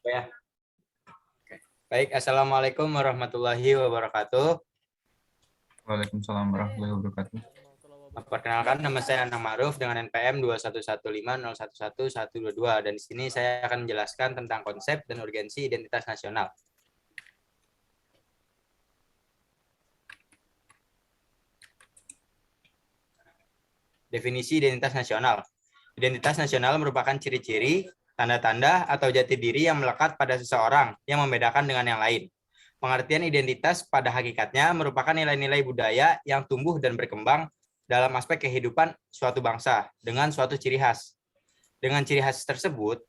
Ya. Baik, Assalamualaikum warahmatullahi wabarakatuh. Waalaikumsalam warahmatullahi wabarakatuh. Perkenalkan, nama saya Anang Ma'ruf dengan NPM 21150111122 dan di sini saya akan menjelaskan tentang konsep dan urgensi identitas nasional. Definisi identitas nasional. Identitas nasional merupakan ciri-ciri, tanda-tanda, atau jati diri yang melekat pada seseorang yang membedakan dengan yang lain. Pengertian identitas pada hakikatnya merupakan nilai-nilai budaya yang tumbuh dan berkembang dalam aspek kehidupan suatu bangsa dengan suatu ciri khas. Dengan ciri khas tersebut,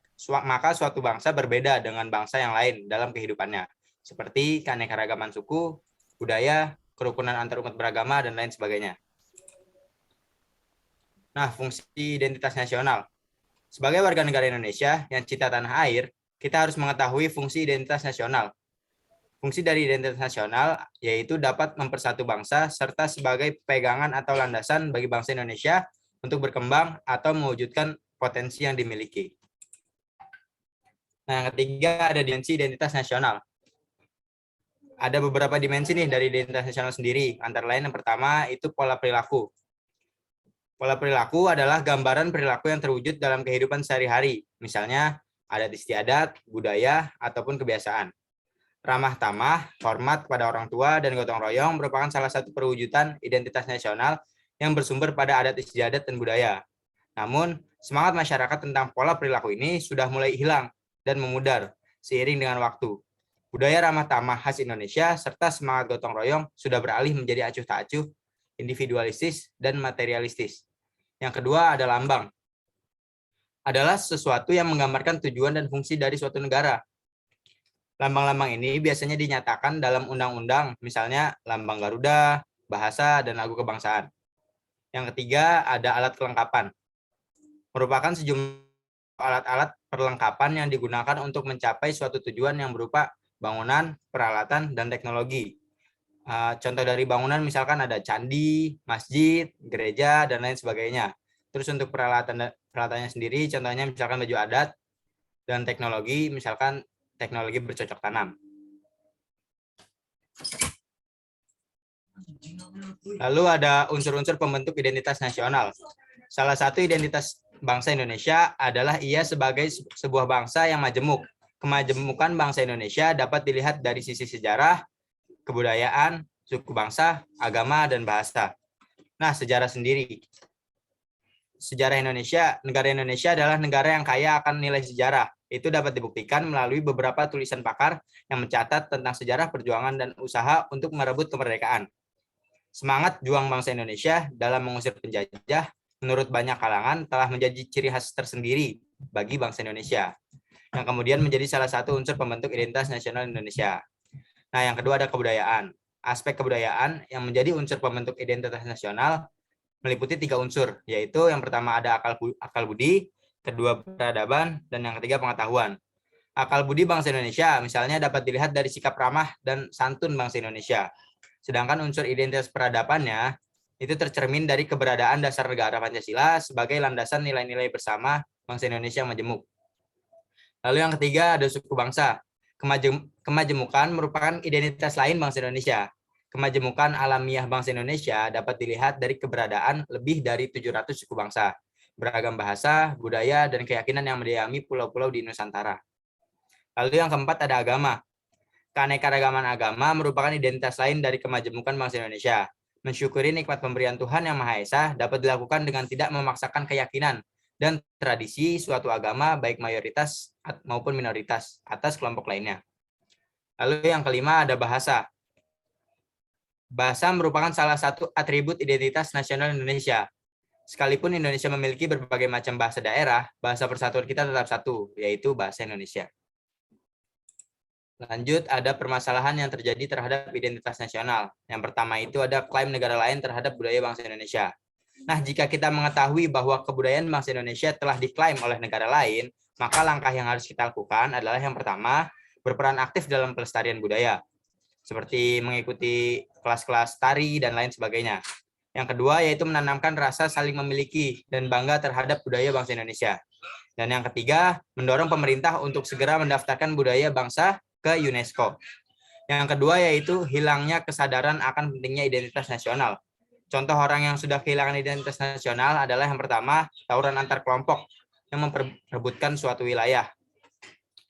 maka suatu bangsa berbeda dengan bangsa yang lain dalam kehidupannya, seperti keanekaragaman suku, budaya, kerukunan antarumat beragama, dan lain sebagainya. Nah, fungsi identitas nasional. Sebagai warga negara Indonesia yang cinta tanah air, kita harus mengetahui fungsi identitas nasional. Fungsi dari identitas nasional yaitu dapat mempersatu bangsa serta sebagai pegangan atau landasan bagi bangsa Indonesia untuk berkembang atau mewujudkan potensi yang dimiliki. Nah, yang ketiga ada dimensi identitas nasional. Ada beberapa dimensi nih dari identitas nasional sendiri. Antara lain yang pertama itu pola perilaku. Pola perilaku adalah gambaran perilaku yang terwujud dalam kehidupan sehari-hari, misalnya adat istiadat, budaya, ataupun kebiasaan. Ramah tamah, hormat kepada orang tua, dan gotong royong merupakan salah satu perwujudan identitas nasional yang bersumber pada adat istiadat dan budaya. Namun, semangat masyarakat tentang pola perilaku ini sudah mulai hilang dan memudar seiring dengan waktu. Budaya ramah tamah khas Indonesia serta semangat gotong royong sudah beralih menjadi acuh tak acuh, individualistis, dan materialistis. Yang kedua ada lambang. Adalah sesuatu yang menggambarkan tujuan dan fungsi dari suatu negara. Lambang-lambang ini biasanya dinyatakan dalam undang-undang, misalnya lambang Garuda, bahasa, dan lagu kebangsaan. Yang ketiga ada alat kelengkapan. Merupakan sejumlah alat-alat perlengkapan yang digunakan untuk mencapai suatu tujuan yang berupa bangunan, peralatan, dan teknologi. Contoh dari bangunan misalkan ada candi, masjid, gereja, dan lain sebagainya. Terus untuk peralatannya sendiri, contohnya misalkan baju adat, dan teknologi, misalkan teknologi bercocok tanam. Lalu ada unsur-unsur pembentuk identitas nasional. Salah satu identitas bangsa Indonesia adalah ia sebagai sebuah bangsa yang majemuk. Kemajemukan bangsa Indonesia dapat dilihat dari sisi sejarah, kebudayaan, suku bangsa, agama, dan bahasa. Nah, sejarah sendiri. Sejarah Indonesia, negara Indonesia adalah negara yang kaya akan nilai sejarah. Itu dapat dibuktikan melalui beberapa tulisan pakar yang mencatat tentang sejarah perjuangan dan usaha untuk merebut kemerdekaan. Semangat juang bangsa Indonesia dalam mengusir penjajah, menurut banyak kalangan, telah menjadi ciri khas tersendiri bagi bangsa Indonesia, yang kemudian menjadi salah satu unsur pembentuk identitas nasional Indonesia. Nah, yang kedua ada kebudayaan. Aspek kebudayaan yang menjadi unsur pembentuk identitas nasional meliputi 3 unsur, yaitu yang pertama ada akal budi, kedua peradaban, dan yang ketiga pengetahuan. Akal budi bangsa Indonesia misalnya dapat dilihat dari sikap ramah dan santun bangsa Indonesia. Sedangkan unsur identitas peradabannya itu tercermin dari keberadaan dasar negara Pancasila sebagai landasan nilai-nilai bersama bangsa Indonesia yang majemuk. Lalu yang ketiga ada suku bangsa. Kemajemukan merupakan identitas lain bangsa Indonesia. Kemajemukan alamiah bangsa Indonesia dapat dilihat dari keberadaan lebih dari 700 suku bangsa, beragam bahasa, budaya, dan keyakinan yang mendiami pulau-pulau di Nusantara. Lalu yang keempat ada agama. Keanekaragaman agama merupakan identitas lain dari kemajemukan bangsa Indonesia. Mensyukuri nikmat pemberian Tuhan Yang Maha Esa dapat dilakukan dengan tidak memaksakan keyakinan dan tradisi suatu agama baik mayoritas maupun minoritas atas kelompok lainnya. Lalu yang kelima ada bahasa. Bahasa merupakan salah satu atribut identitas nasional Indonesia. Sekalipun Indonesia memiliki berbagai macam bahasa daerah, bahasa persatuan kita tetap satu, yaitu bahasa Indonesia. Lanjut, ada permasalahan yang terjadi terhadap identitas nasional. Yang pertama itu ada klaim negara lain terhadap budaya bangsa Indonesia. Nah, jika kita mengetahui bahwa kebudayaan bangsa Indonesia telah diklaim oleh negara lain, maka langkah yang harus kita lakukan adalah yang pertama, berperan aktif dalam pelestarian budaya, seperti mengikuti kelas-kelas tari dan lain sebagainya. Yang kedua, yaitu menanamkan rasa saling memiliki dan bangga terhadap budaya bangsa Indonesia. Dan yang ketiga, mendorong pemerintah untuk segera mendaftarkan budaya bangsa ke UNESCO. Yang kedua yaitu hilangnya kesadaran akan pentingnya identitas nasional. Contoh orang yang sudah kehilangan identitas nasional adalah yang pertama, tawuran antar kelompok yang memperebutkan suatu wilayah.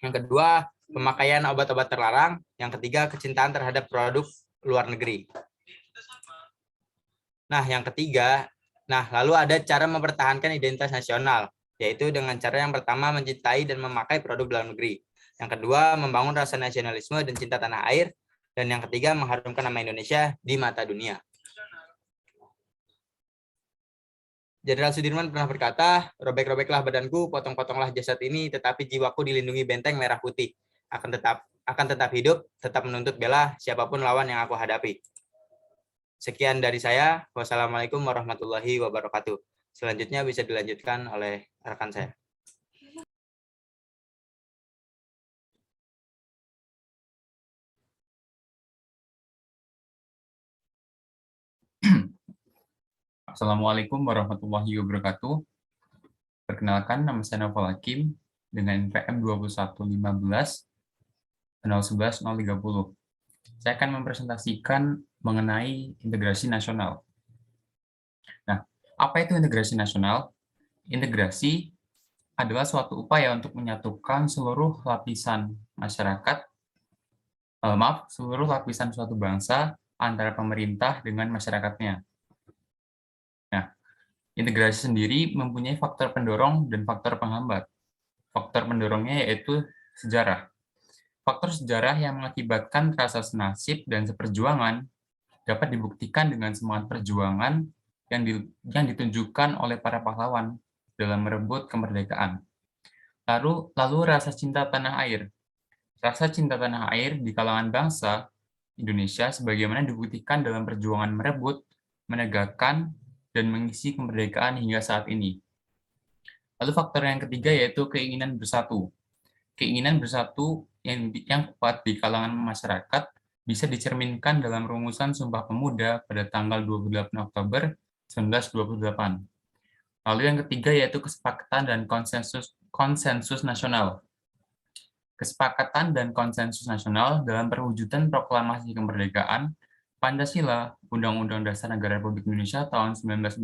Yang kedua, pemakaian obat-obat terlarang. Yang ketiga, kecintaan terhadap produk luar negeri. Lalu ada cara mempertahankan identitas nasional, yaitu dengan cara yang pertama mencintai dan memakai produk dalam negeri. Yang kedua, membangun rasa nasionalisme dan cinta tanah air. Dan yang ketiga, mengharumkan nama Indonesia di mata dunia. Jenderal Sudirman pernah berkata, robek-robeklah badanku, potong-potonglah jasad ini, tetapi jiwaku dilindungi benteng merah putih. Akan tetap hidup, tetap menuntut bela siapapun lawan yang aku hadapi. Sekian dari saya. Wassalamualaikum warahmatullahi wabarakatuh. Selanjutnya bisa dilanjutkan oleh rekan saya. Assalamualaikum warahmatullahi wabarakatuh. Perkenalkan, nama saya Novel Hakim dengan NPM 2115 011030. Saya akan mempresentasikan mengenai integrasi nasional. Nah, apa itu integrasi nasional? Integrasi adalah suatu upaya untuk menyatukan seluruh lapisan masyarakat, seluruh lapisan suatu bangsa antara pemerintah dengan masyarakatnya. Nah, integrasi sendiri mempunyai faktor pendorong dan faktor penghambat. Faktor pendorongnya yaitu sejarah. Faktor sejarah yang mengakibatkan rasa senasib dan seperjuangan dapat dibuktikan dengan semangat perjuangan yang ditunjukkan oleh para pahlawan dalam merebut kemerdekaan. Lalu rasa cinta tanah air. Rasa cinta tanah air di kalangan bangsa Indonesia sebagaimana dibuktikan dalam perjuangan merebut, menegakkan, dan mengisi kemerdekaan hingga saat ini. Lalu faktor yang ketiga yaitu keinginan bersatu. Keinginan bersatu yang kuat di kalangan masyarakat bisa dicerminkan dalam rumusan Sumpah Pemuda pada tanggal 28 Oktober 1928. Lalu yang ketiga yaitu kesepakatan dan konsensus nasional. Kesepakatan dan konsensus nasional dalam perwujudan proklamasi kemerdekaan, Pancasila, Undang-Undang Dasar Negara Republik Indonesia tahun 1945,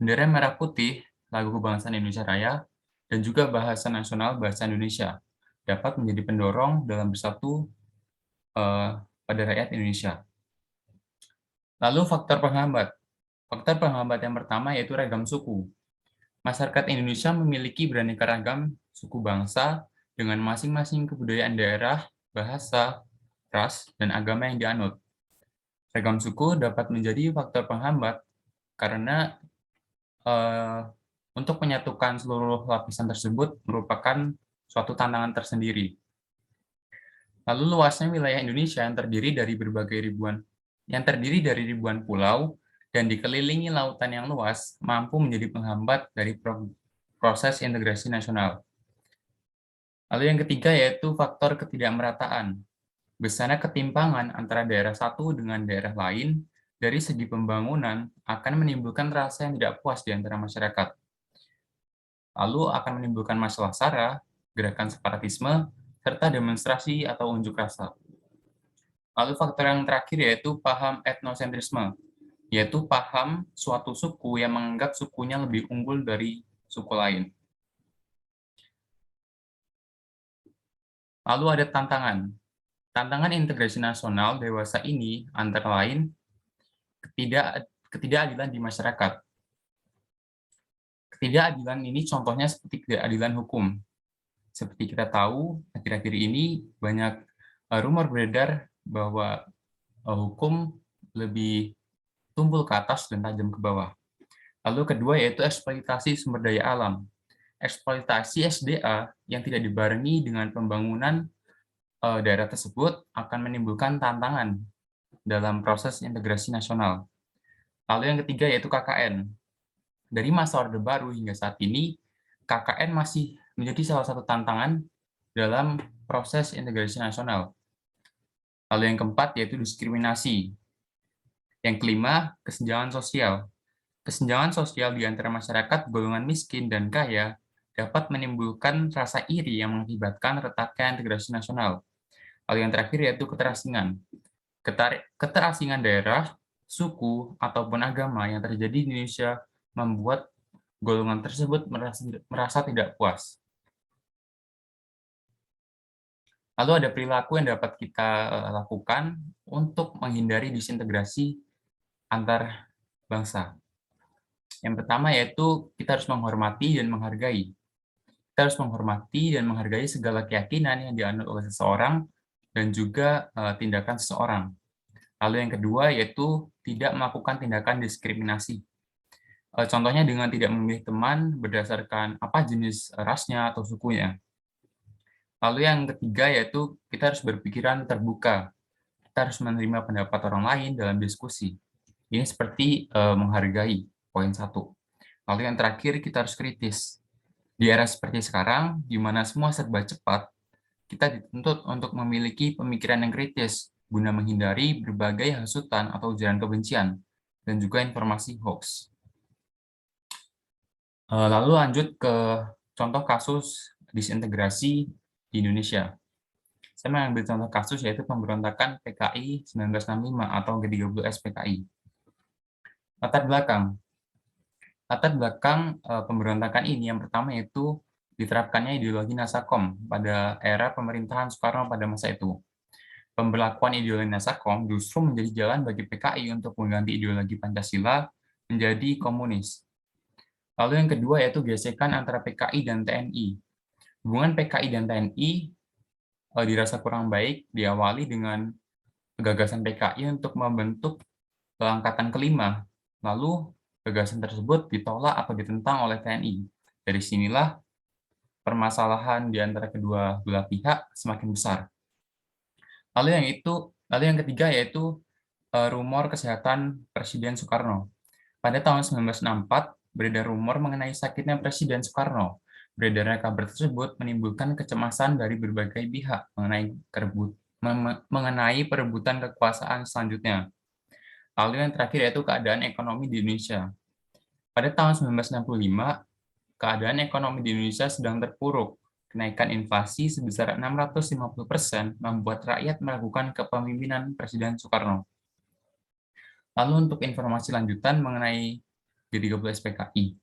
bendera merah putih, lagu kebangsaan Indonesia Raya, dan juga bahasa nasional bahasa Indonesia dapat menjadi pendorong dalam bersatu pada rakyat Indonesia. Lalu faktor penghambat. Faktor penghambat yang pertama yaitu ragam suku. Masyarakat Indonesia memiliki beraneka ragam suku bangsa dengan masing-masing kebudayaan daerah, bahasa, ras, dan agama yang dianut. Ragam suku dapat menjadi faktor penghambat karena untuk menyatukan seluruh lapisan tersebut merupakan suatu tantangan tersendiri. Lalu luasnya wilayah Indonesia yang terdiri dari ribuan pulau dan dikelilingi lautan yang luas mampu menjadi penghambat dari proses integrasi nasional. Lalu yang ketiga yaitu faktor ketidakmerataan. Besarnya ketimpangan antara daerah satu dengan daerah lain dari segi pembangunan akan menimbulkan rasa yang tidak puas di antara masyarakat. Lalu akan menimbulkan masalah SARA, gerakan separatisme, serta demonstrasi atau unjuk rasa. Lalu faktor yang terakhir yaitu paham etnosentrisme, yaitu paham suatu suku yang menganggap sukunya lebih unggul dari suku lain. Lalu ada tantangan. Tantangan integrasi nasional dewasa ini antara lain ketidakadilan di masyarakat. Ketidakadilan ini contohnya seperti ketidakadilan hukum. Seperti kita tahu, akhir-akhir ini banyak rumor beredar bahwa hukum lebih tumpul ke atas dan tajam ke bawah. Lalu kedua yaitu eksploitasi sumber daya alam. Eksploitasi SDA yang tidak dibarengi dengan pembangunan daerah tersebut akan menimbulkan tantangan dalam proses integrasi nasional. Lalu yang ketiga yaitu KKN. Dari masa Orde Baru hingga saat ini, KKN masih menjadi salah satu tantangan dalam proses integrasi nasional. Lalu yang keempat yaitu diskriminasi. Yang kelima, kesenjangan sosial. Kesenjangan sosial di antara masyarakat golongan miskin dan kaya dapat menimbulkan rasa iri yang mengakibatkan retaknya integrasi nasional. Lalu yang terakhir yaitu keterasingan. Keterasingan daerah, suku, ataupun agama yang terjadi di Indonesia membuat golongan tersebut merasa tidak puas. Lalu ada perilaku yang dapat kita lakukan untuk menghindari disintegrasi antar bangsa. Yang pertama yaitu kita harus menghormati dan menghargai. Kita harus menghormati dan menghargai segala keyakinan yang dianut oleh seseorang dan juga tindakan seseorang. Lalu yang kedua yaitu tidak melakukan tindakan diskriminasi. Contohnya dengan tidak memilih teman berdasarkan apa jenis rasnya atau sukunya. Lalu yang ketiga yaitu kita harus berpikiran terbuka. Kita harus menerima pendapat orang lain dalam diskusi. Ini seperti menghargai, poin 1. Lalu yang terakhir kita harus kritis. Di era seperti sekarang, di mana semua serba cepat, kita dituntut untuk memiliki pemikiran yang kritis guna menghindari berbagai hasutan atau ujaran kebencian dan juga informasi hoax. Lalu lanjut ke contoh kasus disintegrasi di Indonesia. Saya mengambil contoh kasus yaitu pemberontakan PKI 1965 atau G30S PKI. Latar belakang pemberontakan ini yang pertama yaitu diterapkannya ideologi Nasakom pada era pemerintahan Soekarno pada masa itu. Pemberlakuan ideologi Nasakom justru menjadi jalan bagi PKI untuk mengganti ideologi Pancasila menjadi komunis. Lalu yang kedua yaitu gesekan antara PKI dan TNI. Hubungan PKI dan TNI dirasa kurang baik diawali dengan gagasan PKI untuk membentuk Angkatan Kelima. Lalu gagasan tersebut ditolak atau ditentang oleh TNI. Dari sinilah permasalahan di antara kedua belah pihak semakin besar. Lalu yang ketiga yaitu rumor kesehatan Presiden Soekarno. Pada tahun 1964 beredar rumor mengenai sakitnya Presiden Soekarno. Beredarnya kabar tersebut menimbulkan kecemasan dari berbagai pihak mengenai perebutan kekuasaan selanjutnya. Lalu yang terakhir yaitu keadaan ekonomi di Indonesia. Pada tahun 1965, keadaan ekonomi di Indonesia sedang terpuruk. Kenaikan inflasi sebesar 650% membuat rakyat meragukan kepemimpinan Presiden Soekarno. Lalu untuk informasi lanjutan mengenai G30S PKI.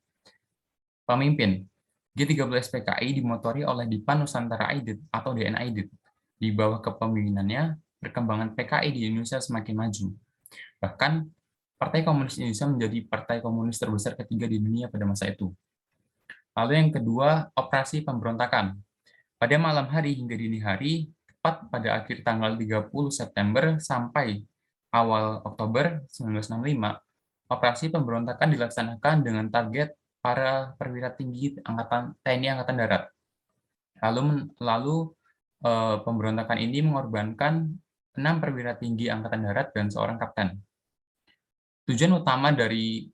Pemimpin. G30S PKI dimotori oleh Dipan Nusantara Aidit atau DN Aidit. Di bawah kepemimpinannya, perkembangan PKI di Indonesia semakin maju. Bahkan, Partai Komunis Indonesia menjadi partai komunis terbesar ketiga di dunia pada masa itu. Lalu yang kedua, operasi pemberontakan. Pada malam hari hingga dini hari, tepat pada akhir tanggal 30 September sampai awal Oktober 1965, operasi pemberontakan dilaksanakan dengan target para perwira tinggi TNI Angkatan Darat. Lalu pemberontakan ini mengorbankan 6 perwira tinggi Angkatan Darat dan seorang kapten. Tujuan utama dari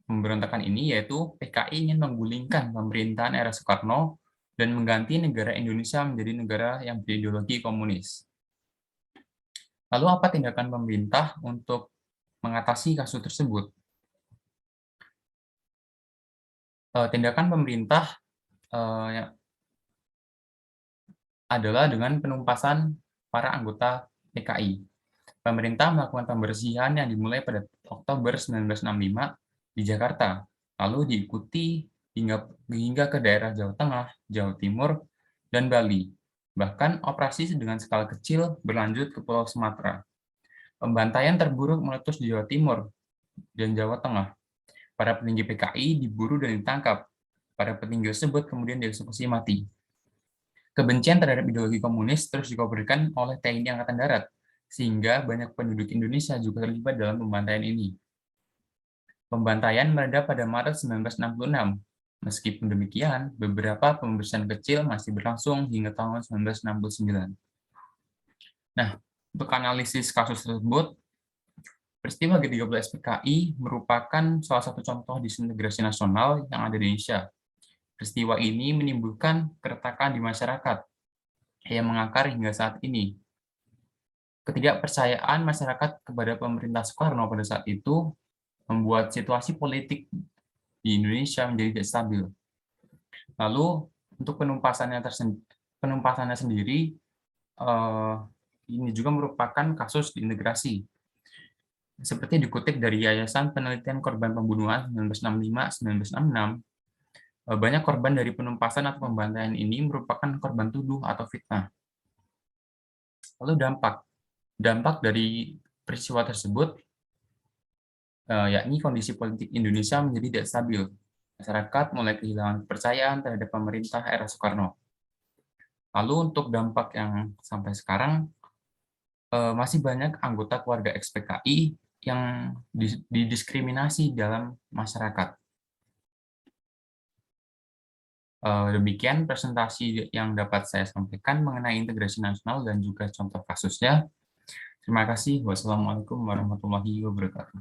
pemberontakan ini yaitu PKI ingin menggulingkan pemerintahan era Soekarno dan mengganti negara Indonesia menjadi negara yang berideologi komunis. Lalu apa tindakan pemerintah untuk mengatasi kasus tersebut? Tindakan pemerintah adalah dengan penumpasan para anggota PKI. Pemerintah melakukan pembersihan yang dimulai pada Oktober 1965 di Jakarta, lalu diikuti hingga ke daerah Jawa Tengah, Jawa Timur, dan Bali. Bahkan operasi dengan skala kecil berlanjut ke Pulau Sumatera. Pembantaian terburuk meletus di Jawa Timur dan Jawa Tengah. Para petinggi PKI diburu dan ditangkap. Para petinggi tersebut kemudian dieksekusi mati. Kebencian terhadap ideologi komunis terus dikobarkan oleh TNI Angkatan Darat, sehingga banyak penduduk Indonesia juga terlibat dalam pembantaian ini. Pembantaian mereda pada Maret 1966. Meskipun demikian, beberapa pembersihan kecil masih berlangsung hingga tahun 1969. Nah, untuk analisis kasus tersebut, peristiwa G30S PKI merupakan salah satu contoh disintegrasi nasional yang ada di Indonesia. Peristiwa ini menimbulkan keretakan di masyarakat yang mengakar hingga saat ini. Ketidakpercayaan masyarakat kepada pemerintah Soekarno pada saat itu membuat situasi politik di Indonesia menjadi tidak stabil. Lalu untuk penumpasannya sendiri, ini juga merupakan kasus diintegrasi. Seperti dikutip dari Yayasan Penelitian Korban Pembunuhan 1965-1966, banyak korban dari penumpasan atau pembantaian ini merupakan korban tuduh atau fitnah. Lalu dampak dari peristiwa tersebut, yakni kondisi politik Indonesia menjadi tidak stabil. Masyarakat mulai kehilangan kepercayaan terhadap pemerintah era Soekarno. Lalu untuk dampak yang sampai sekarang, masih banyak anggota keluarga ex-PKI yang didiskriminasi dalam masyarakat. Demikian presentasi yang dapat saya sampaikan mengenai integrasi nasional dan juga contoh kasusnya. Terima kasih. Wassalamualaikum warahmatullahi wabarakatuh.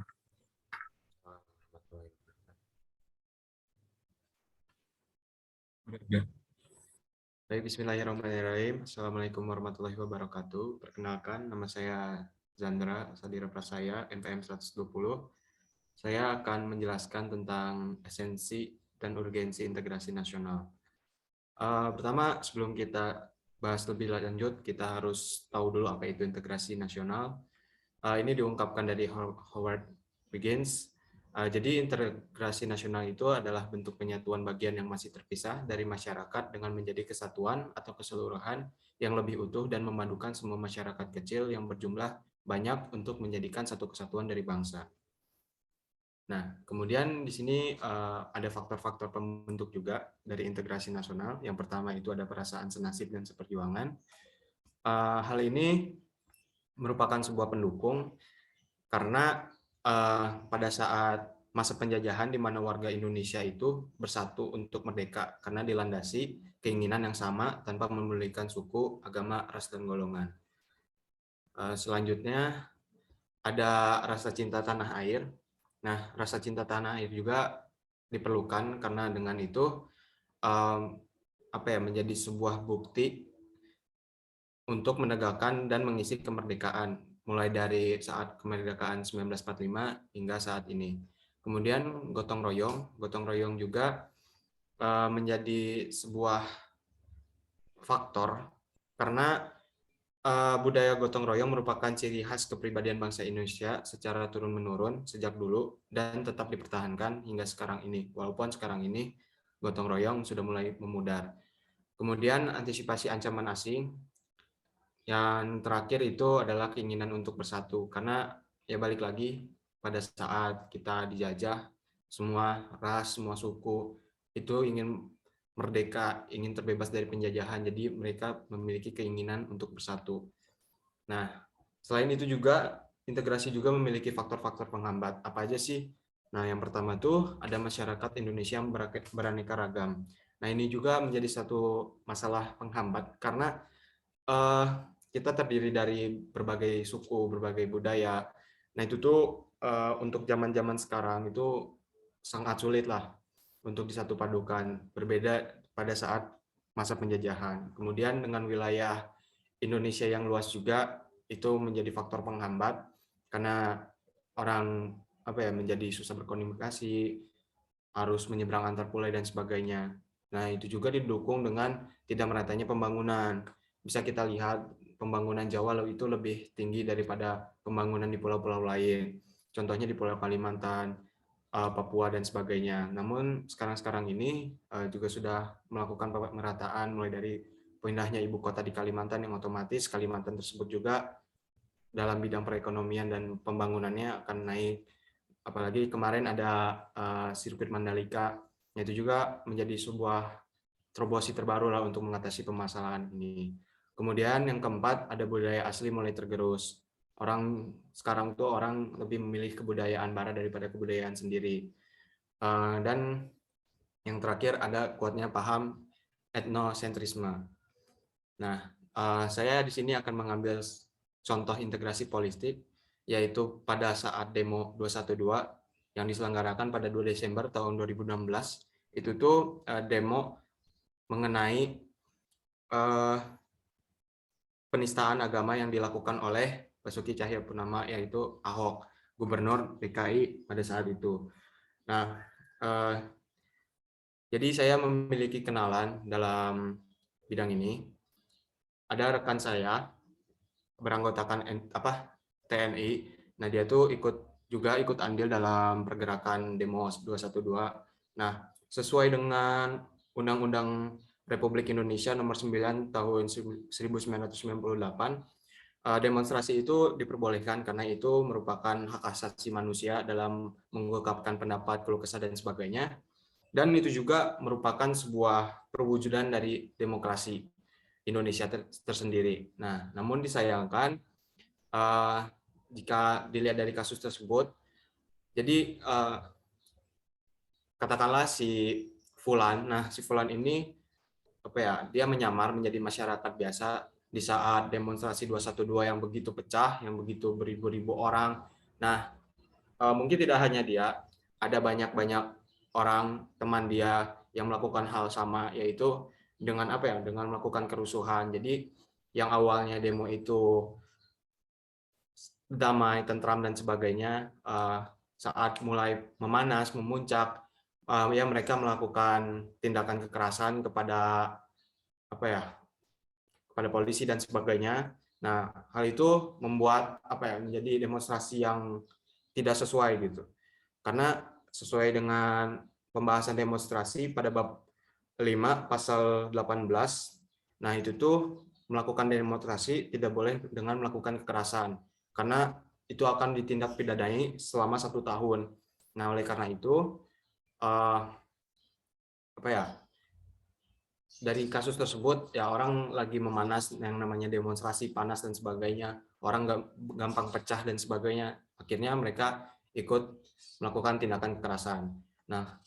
Baik, bismillahirrahmanirrahim. Assalamualaikum warahmatullahi wabarakatuh. Perkenalkan, nama saya Zandra Sadira Prasaya, NPM 120. Saya akan menjelaskan tentang esensi dan urgensi integrasi nasional. Pertama, sebelum kita bahas lebih lanjut, kita harus tahu dulu apa itu integrasi nasional. Ini diungkapkan dari Howard Wiggins. Jadi integrasi nasional itu adalah bentuk penyatuan bagian yang masih terpisah dari masyarakat dengan menjadi kesatuan atau keseluruhan yang lebih utuh dan memadukan semua masyarakat kecil yang berjumlah banyak untuk menjadikan satu kesatuan dari bangsa. Nah, kemudian di sini ada faktor-faktor pembentuk juga dari integrasi nasional. Yang pertama itu ada perasaan senasib dan seperjuangan. Hal ini merupakan sebuah pendukung karena pada saat masa penjajahan di mana warga Indonesia itu bersatu untuk merdeka karena dilandasi keinginan yang sama tanpa memedulikan suku, agama, ras, dan golongan. Selanjutnya ada rasa cinta tanah air. Nah, rasa cinta tanah air juga diperlukan karena dengan itu menjadi sebuah bukti untuk menegakkan dan mengisi kemerdekaan mulai dari saat kemerdekaan 1945 hingga saat ini. Kemudian gotong royong juga menjadi sebuah faktor karena budaya gotong royong merupakan ciri khas kepribadian bangsa Indonesia secara turun-menurun sejak dulu dan tetap dipertahankan hingga sekarang ini. Walaupun sekarang ini gotong royong sudah mulai memudar. Kemudian antisipasi ancaman asing. Yang terakhir itu adalah keinginan untuk bersatu, karena ya balik lagi pada saat kita dijajah, semua ras, semua suku itu ingin merdeka, ingin terbebas dari penjajahan, jadi mereka memiliki keinginan untuk bersatu. Nah, selain itu juga integrasi juga memiliki faktor-faktor penghambat. Apa aja sih? Nah, yang pertama tuh ada masyarakat Indonesia yang beraneka ragam. Nah, ini juga menjadi satu masalah penghambat karena kita terdiri dari berbagai suku, berbagai budaya. Nah, itu tuh untuk zaman-zaman sekarang itu sangat sulit lah untuk disatu padukan, berbeda pada saat masa penjajahan. Kemudian dengan wilayah Indonesia yang luas juga itu menjadi faktor penghambat karena orang menjadi susah berkomunikasi, harus menyeberang antar pulau dan sebagainya. Nah, itu juga didukung dengan tidak meratanya pembangunan. Bisa kita lihat pembangunan Jawa itu lebih tinggi daripada pembangunan di pulau-pulau lain. Contohnya di Pulau Kalimantan, Papua, dan sebagainya. Namun sekarang-sekarang ini juga sudah melakukan pemerataan mulai dari pindahnya ibu kota di Kalimantan yang otomatis Kalimantan tersebut juga dalam bidang perekonomian dan pembangunannya akan naik. Apalagi kemarin ada sirkuit Mandalika, itu juga menjadi sebuah terobosi terbaru lah untuk mengatasi permasalahan ini. Kemudian yang keempat ada budaya asli mulai tergerus. Orang sekarang tuh orang lebih memilih kebudayaan barat daripada kebudayaan sendiri. Dan yang terakhir ada kuatnya paham etnosentrisme. Nah, saya di sini akan mengambil contoh integrasi politik, yaitu pada saat demo 212 yang diselenggarakan pada 2 Desember tahun 2016. Itu tuh demo mengenai penistaan agama yang dilakukan oleh Basuki Cahayapurnama, yaitu Ahok, Gubernur DKI pada saat itu. Nah, Jadi saya memiliki kenalan dalam bidang ini. Ada rekan saya beranggotakan TNI. Nah, dia tuh ikut andil dalam pergerakan demo 212. Nah, sesuai dengan Undang-Undang Republik Indonesia Nomor 9 Tahun 1998, demonstrasi itu diperbolehkan karena itu merupakan hak asasi manusia dalam mengungkapkan pendapat, keluh kesah, dan sebagainya. Dan itu juga merupakan sebuah perwujudan dari demokrasi Indonesia tersendiri. Nah, namun disayangkan jika dilihat dari kasus tersebut, jadi katakanlah si Fulan ini dia menyamar menjadi masyarakat biasa di saat demonstrasi 212 yang begitu pecah, yang begitu beribu-ribu orang. Nah, mungkin tidak hanya dia, ada banyak-banyak orang teman dia yang melakukan hal sama, yaitu dengan dengan melakukan kerusuhan. Jadi yang awalnya demo itu damai, tentram, dan sebagainya, saat mulai memanas, memuncak, ya mereka melakukan tindakan kekerasan kepada kepada polisi dan sebagainya. Nah, hal itu membuat menjadi demonstrasi yang tidak sesuai gitu. Karena sesuai dengan pembahasan demonstrasi pada bab 5 pasal 18, nah itu tuh melakukan demonstrasi tidak boleh dengan melakukan kekerasan karena itu akan ditindak pidana selama 1 tahun. Nah, oleh karena itu eh, dari kasus tersebut ya orang lagi memanas, yang namanya demonstrasi panas dan sebagainya, orang gampang pecah dan sebagainya, akhirnya mereka ikut melakukan tindakan kekerasan. Nah,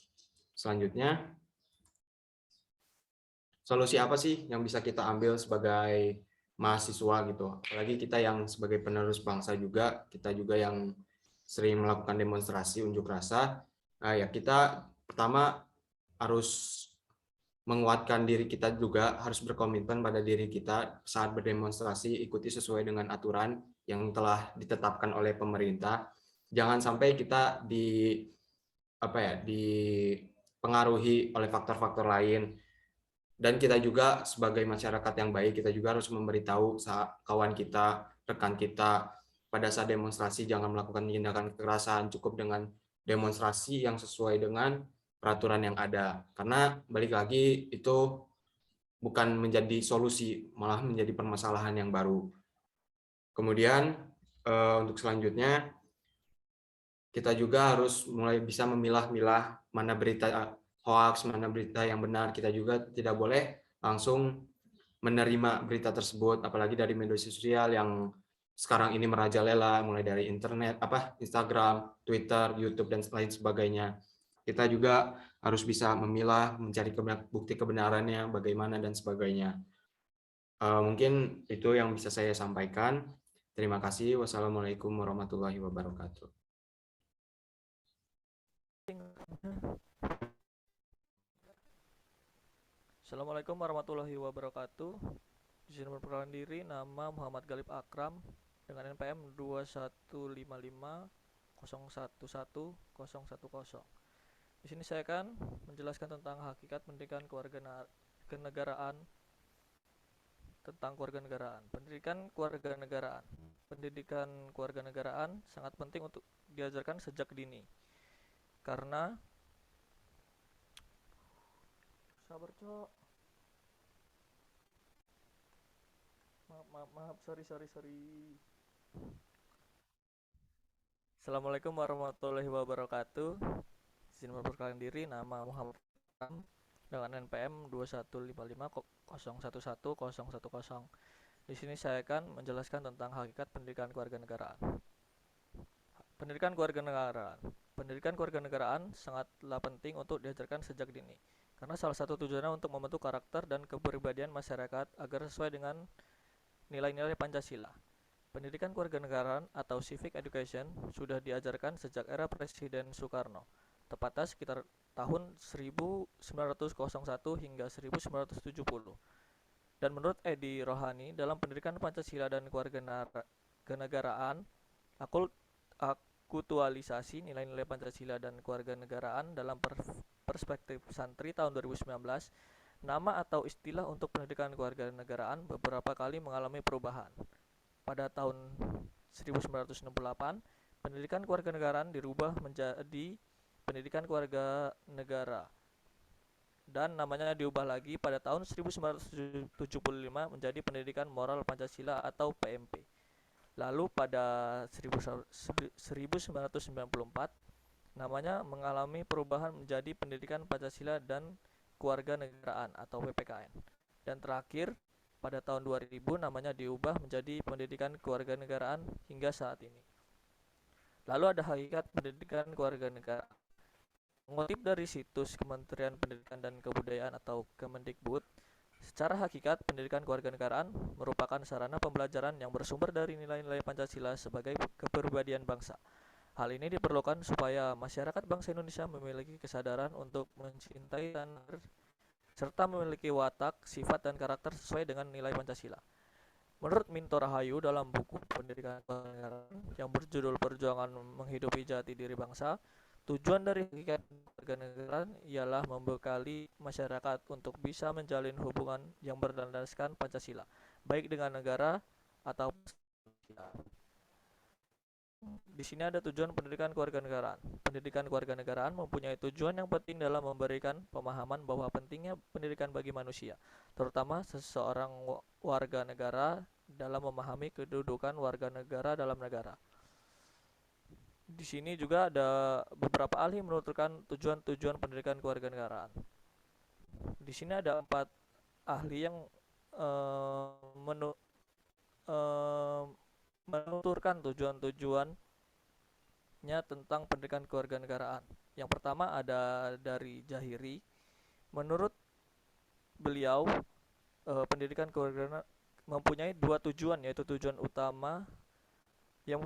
selanjutnya solusi apa sih yang bisa kita ambil sebagai mahasiswa gitu, apalagi kita yang sebagai penerus bangsa juga, kita juga yang sering melakukan demonstrasi unjuk rasa. Ya kita pertama harus menguatkan diri kita, juga harus berkomitmen pada diri kita saat berdemonstrasi, ikuti sesuai dengan aturan yang telah ditetapkan oleh pemerintah. Jangan sampai kita dipengaruhi oleh faktor-faktor lain. Dan kita juga sebagai masyarakat yang baik, kita juga harus memberitahu kawan kita, rekan kita, pada saat demonstrasi jangan melakukan tindakan kekerasan, cukup dengan demonstrasi yang sesuai dengan peraturan yang ada. Karena balik lagi itu bukan menjadi solusi, malah menjadi permasalahan yang baru. Kemudian untuk selanjutnya kita juga harus mulai bisa memilah-milah mana berita hoax, mana berita yang benar. Kita juga tidak boleh langsung menerima berita tersebut, apalagi dari media sosial yang sekarang ini merajalela, mulai dari internet, Instagram, Twitter, YouTube, dan lain sebagainya. Kita juga harus bisa memilah, mencari bukti kebenarannya, bagaimana, dan sebagainya. Mungkin itu yang bisa saya sampaikan. Terima kasih. Wassalamualaikum warahmatullahi wabarakatuh. Assalamualaikum warahmatullahi wabarakatuh. Izin memperkenalkan diri, nama Muhammad Galib Akram dengan NPM 21550110010. Di sini saya akan menjelaskan tentang hakikat pendidikan kewarganegaraan. Pendidikan kewarganegaraan. Pendidikan kewarganegaraan sangat penting untuk diajarkan sejak dini. Karena sabar, Cok. Maaf, sorry. Assalamualaikum warahmatullahi wabarakatuh. Izin memperkenalkan diri, nama Muhammad Akram dengan NPM 21550110010. Di sini saya akan menjelaskan tentang hakikat pendidikan kewarganegaraan. Pendidikan kewarganegaraan sangatlah penting untuk diajarkan sejak dini. Karena salah satu tujuannya untuk membentuk karakter dan kepribadian masyarakat agar sesuai dengan nilai-nilai Pancasila. Pendidikan kewarganegaraan atau civic education sudah diajarkan sejak era Presiden Soekarno, tepatnya sekitar tahun 1901 hingga 1970. Dan menurut Edi Rohani, dalam pendidikan Pancasila dan kewarganegaraan, akutualisasi nilai-nilai Pancasila dan kewarganegaraan dalam Perspektif Santri tahun 2019, nama atau istilah untuk pendidikan kewarganegaraan beberapa kali mengalami perubahan. Pada tahun 1968, pendidikan kewarganegaraan dirubah menjadi pendidikan keluarga negara dan namanya diubah lagi pada tahun 1975 menjadi pendidikan moral Pancasila atau PMP. Lalu pada 1994 namanya mengalami perubahan menjadi pendidikan Pancasila dan kewarganegaraan atau PPKN. Dan terakhir pada tahun 2000 namanya diubah menjadi pendidikan kewarganegaraan hingga saat ini. Lalu ada hakikat pendidikan kewarganegaraan. Mengutip dari situs Kementerian Pendidikan dan Kebudayaan atau Kemendikbud, secara hakikat pendidikan kewarganegaraan merupakan sarana pembelajaran yang bersumber dari nilai-nilai Pancasila sebagai kepribadian bangsa. Hal ini diperlukan supaya masyarakat bangsa Indonesia memiliki kesadaran untuk mencintai tanah air serta memiliki watak, sifat, dan karakter sesuai dengan nilai Pancasila. Menurut Minto Rahayu dalam buku Pendidikan Kewarganegaraan yang berjudul Perjuangan Menghidupi Jati Diri Bangsa, tujuan dari hakikat kewarganegaraan ialah membekali masyarakat untuk bisa menjalin hubungan yang berlandaskan Pancasila, baik dengan negara atau di sini ada tujuan pendidikan kewarganegaraan. Pendidikan kewarganegaraan mempunyai tujuan yang penting dalam memberikan pemahaman bahwa pentingnya pendidikan bagi manusia, terutama seseorang warga negara dalam memahami kedudukan warga negara dalam negara. Di sini juga ada beberapa ahli menuturkan tujuan-tujuan pendidikan kewarganegaraan. Di sini ada 4 ahli yang menuturkan tujuan-tujuannya tentang pendidikan kewarganegaraan. Yang pertama ada dari Jahiri. Menurut beliau, pendidikan kewarganegaraan mempunyai 2 tujuan, yaitu tujuan utama yang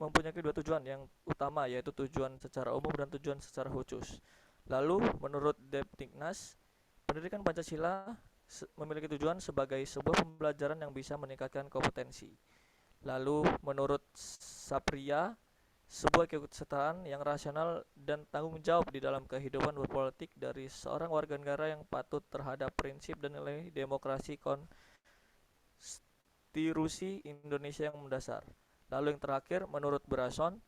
mempunyai kedua tujuan yang utama, yaitu tujuan secara umum dan tujuan secara khusus. Lalu menurut Deptiknas, pendidikan Pancasila memiliki tujuan sebagai sebuah pembelajaran yang bisa meningkatkan kompetensi. Lalu menurut Sapria, sebuah keikutsertaan yang rasional dan tanggung jawab di dalam kehidupan berpolitik dari seorang warga negara yang patuh terhadap prinsip dan nilai demokrasi konstitusi Indonesia yang mendasar. Lalu yang terakhir, menurut Brason,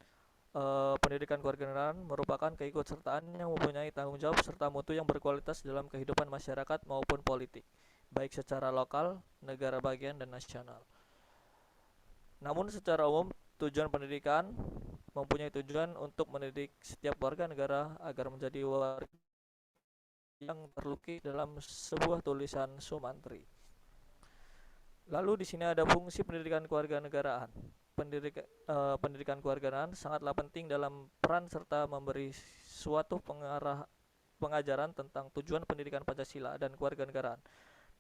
pendidikan kewarganegaraan merupakan keikutsertaan yang mempunyai tanggung jawab serta mutu yang berkualitas dalam kehidupan masyarakat maupun politik, baik secara lokal, negara bagian, dan nasional. Namun secara umum, tujuan pendidikan mempunyai tujuan untuk mendidik setiap warga negara agar menjadi warga yang terlukis dalam sebuah tulisan Sumantri. Lalu di sini ada fungsi pendidikan kewarganegaraan. Pendidikan kewarganegaraan sangatlah penting dalam peran serta memberi suatu pengajaran tentang tujuan pendidikan Pancasila dan kewarganegaraan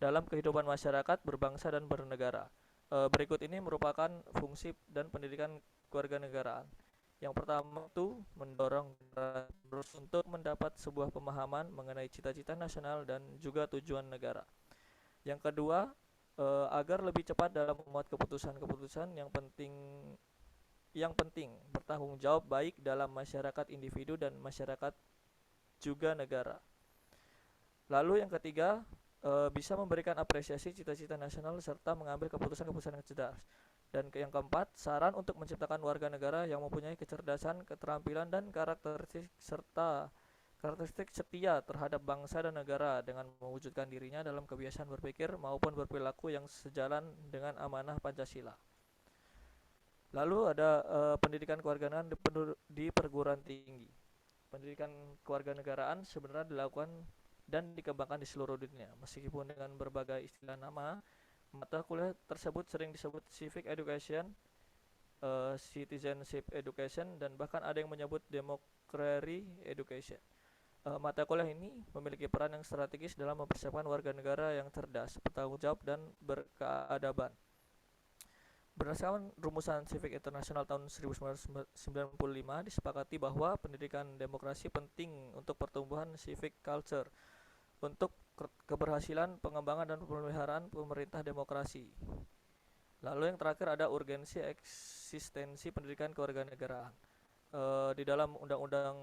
dalam kehidupan masyarakat berbangsa dan bernegara. Berikut ini merupakan fungsi dan pendidikan kewarganegaraan. Yang pertama itu mendorong terus untuk mendapat sebuah pemahaman mengenai cita-cita nasional dan juga tujuan negara. Yang kedua, agar lebih cepat dalam membuat keputusan-keputusan yang penting bertanggung jawab baik dalam masyarakat individu dan masyarakat juga negara. Lalu yang ketiga, bisa memberikan apresiasi cita-cita nasional serta mengambil keputusan-keputusan yang cerdas. Dan yang keempat, saran untuk menciptakan warga negara yang mempunyai kecerdasan, keterampilan, dan karakteristik setia terhadap bangsa dan negara dengan mewujudkan dirinya dalam kebiasaan berpikir maupun berperilaku yang sejalan dengan amanah Pancasila. Lalu ada pendidikan kewarganegaraan di perguruan tinggi. Pendidikan kewarganegaraan sebenarnya dilakukan dan dikembangkan di seluruh dunia, meskipun dengan berbagai istilah nama. Mata kuliah tersebut sering disebut civic education, citizenship education, dan bahkan ada yang menyebut democracy education. Mata kuliah ini memiliki peran yang strategis dalam mempersiapkan warga negara yang cerdas, bertanggung jawab, dan berkeadaban. Berdasarkan rumusan Civic International tahun 1995, disepakati bahwa pendidikan demokrasi penting untuk pertumbuhan civic culture, untuk keberhasilan pengembangan dan pemeliharaan pemerintah demokrasi. Lalu yang terakhir ada urgensi eksistensi pendidikan kewarganegaraan. Di dalam Undang-Undang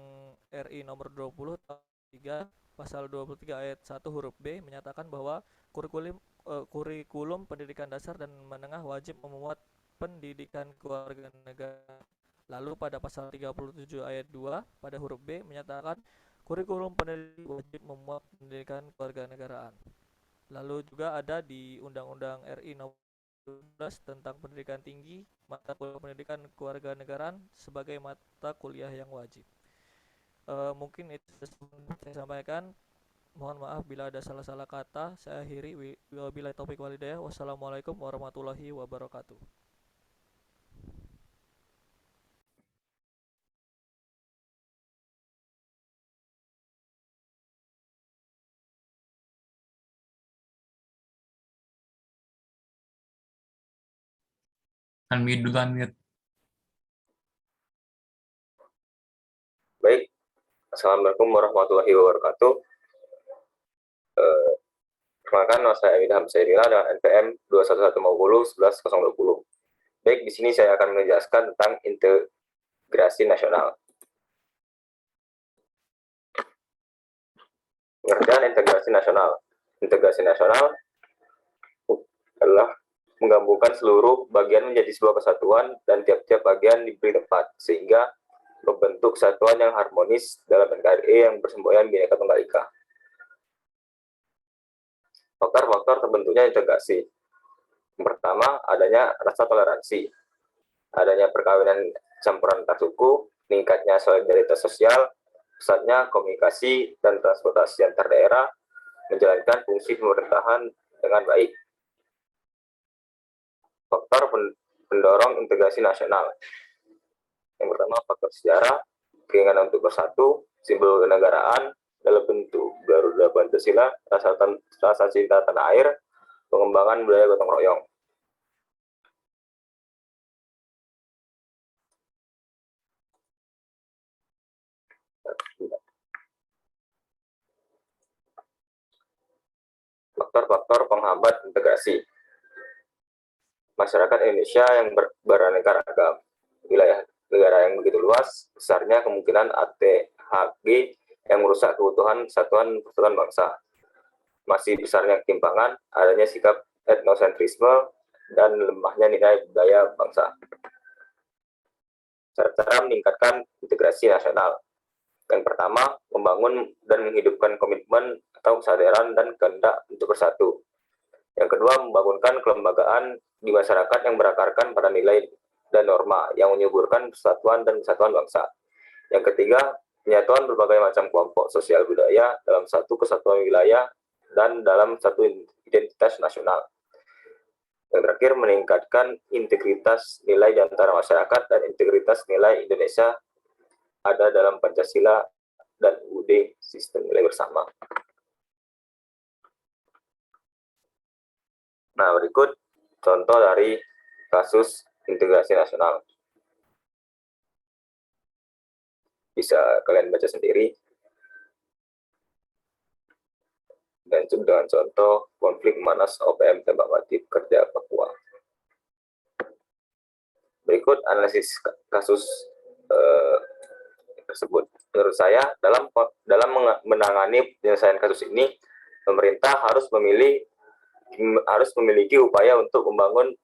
RI nomor 20 Pasal 23 ayat 1 huruf B menyatakan bahwa kurikulum pendidikan dasar dan menengah wajib memuat pendidikan kewarganegaraan. Lalu pada pasal 37 ayat 2 pada huruf B menyatakan kurikulum pendidikan wajib memuat pendidikan kewarganegaraan. Lalu juga ada di Undang-Undang RI Nomor 12 tentang pendidikan tinggi, mata kuliah pendidikan kewarganegaraan sebagai mata kuliah yang wajib. Mungkin itu saya sampaikan. Mohon maaf bila ada salah-salah kata. Saya akhiri. Wabillahi taufiq walhidayah. Wassalamualaikum warahmatullahi wabarakatuh. Unmute dulu, unmute. Baik, Assalamualaikum warahmatullahi wabarakatuh. Perkenalkan, nama saya Amidah Hamsairila dengan NPM 21150 Baik, di sini saya akan menjelaskan tentang integrasi nasional. Pengertian integrasi nasional. Integrasi nasional adalah menggabungkan seluruh bagian menjadi sebuah kesatuan dan tiap-tiap bagian diberi tempat, sehingga membentuk kesatuan yang harmonis dalam NKRI yang bersemboyan Bhinneka Tunggal Ika. Faktor-faktor terbentuknya integrasi. Yang pertama, adanya rasa toleransi, adanya perkawinan campuran antar suku, meningkatnya solidaritas sosial, pesatnya komunikasi dan transportasi antar daerah, menjalankan fungsi pemerintahan dengan baik. Faktor pendorong integrasi nasional. Yang pertama, faktor sejarah, keinginan untuk bersatu, simbol kenegaraan dalam bentuk Garuda Pancasila, rasa cinta tanah air, pengembangan budaya gotong royong. Faktor-faktor penghambat integrasi. Masyarakat Indonesia yang beraneka ragam, wilayah negara yang begitu luas, besarnya kemungkinan ATHG yang merusak keutuhan persatuan bangsa. Masih besarnya ketimpangan, adanya sikap etnosentrisme, dan lemahnya nilai budaya bangsa. Cara-cara meningkatkan integrasi nasional. Yang pertama, membangun dan menghidupkan komitmen atau kesadaran dan kehendak untuk bersatu. Yang kedua, membangunkan kelembagaan di masyarakat yang berakarkan pada nilai dan norma yang menyuburkan persatuan dan kesatuan bangsa. Yang ketiga, penyatuan berbagai macam kelompok sosial budaya dalam satu kesatuan wilayah dan dalam satu identitas nasional. Yang terakhir, meningkatkan integritas nilai di antara masyarakat dan integritas nilai Indonesia ada dalam Pancasila dan UUD sistem nilai bersama. Nah, berikut contoh dari kasus integrasi nasional. Bisa kalian baca sendiri. Dan dengan contoh konflik Manas OPM tembak mati pekerja Papua. Berikut analisis kasus tersebut. Menurut saya, dalam menangani penyelesaian kasus ini, pemerintah harus memiliki upaya untuk membangun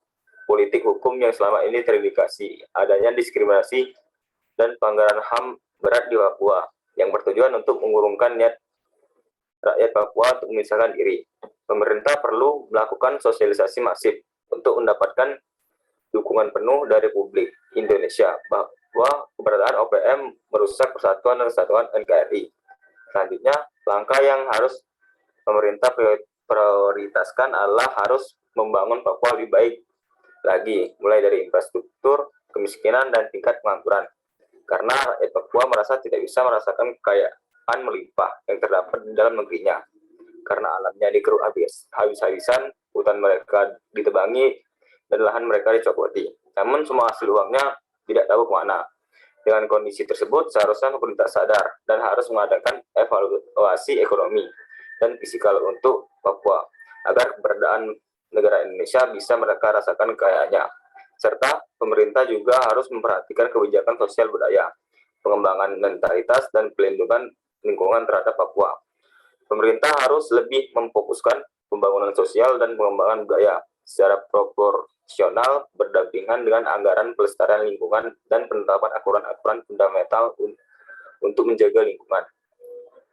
politik hukum yang selama ini terindikasi adanya diskriminasi dan pelanggaran HAM berat di Papua yang bertujuan untuk mengurungkan niat rakyat Papua untuk memisahkan diri. Pemerintah perlu melakukan sosialisasi masif untuk mendapatkan dukungan penuh dari publik Indonesia bahwa keberadaan OPM merusak persatuan dan kesatuan NKRI. Selanjutnya, langkah yang harus pemerintah prioritaskan adalah harus membangun Papua lebih baik lagi, mulai dari infrastruktur, kemiskinan, dan tingkat pengangguran. Karena rakyat Papua merasa tidak bisa merasakan kekayaan melimpah yang terdapat di dalam negerinya. Karena alamnya dikeruk habis-habisan, hutan mereka ditebangi, dan lahan mereka dicopoti. Namun semua hasil uangnya tidak tahu kemana. Dengan kondisi tersebut, seharusnya pemerintah sadar dan harus mengadakan evaluasi ekonomi dan fiskal untuk Papua, agar keberadaan negara Indonesia bisa mereka rasakan kekayaannya. Serta pemerintah juga harus memperhatikan kebijakan sosial budaya, pengembangan mentalitas, dan pelindungan lingkungan terhadap Papua. Pemerintah harus lebih memfokuskan pembangunan sosial dan pengembangan budaya secara proporsional berdampingan dengan anggaran pelestarian lingkungan dan penerapan aturan-aturan fundamental untuk menjaga lingkungan.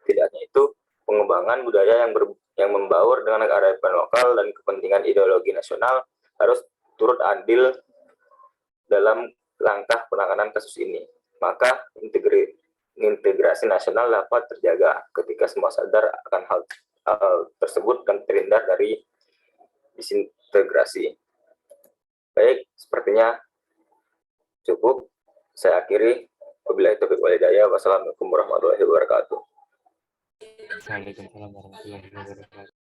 Tidak hanya itu, pengembangan budaya yang membaur dengan kearifan lokal dan kepentingan ideologi nasional harus turut andil dalam langkah penanganan kasus ini. Maka integrasi nasional dapat terjaga ketika semua sadar akan hal tersebut dan terhindar dari disintegrasi. Baik, sepertinya cukup. Saya akhiri. Wabillahi taufiq wal hidayah. Wassalamualaikum warahmatullahi wabarakatuh. Waalaikumsalam warahmatullahi wabarakatuh.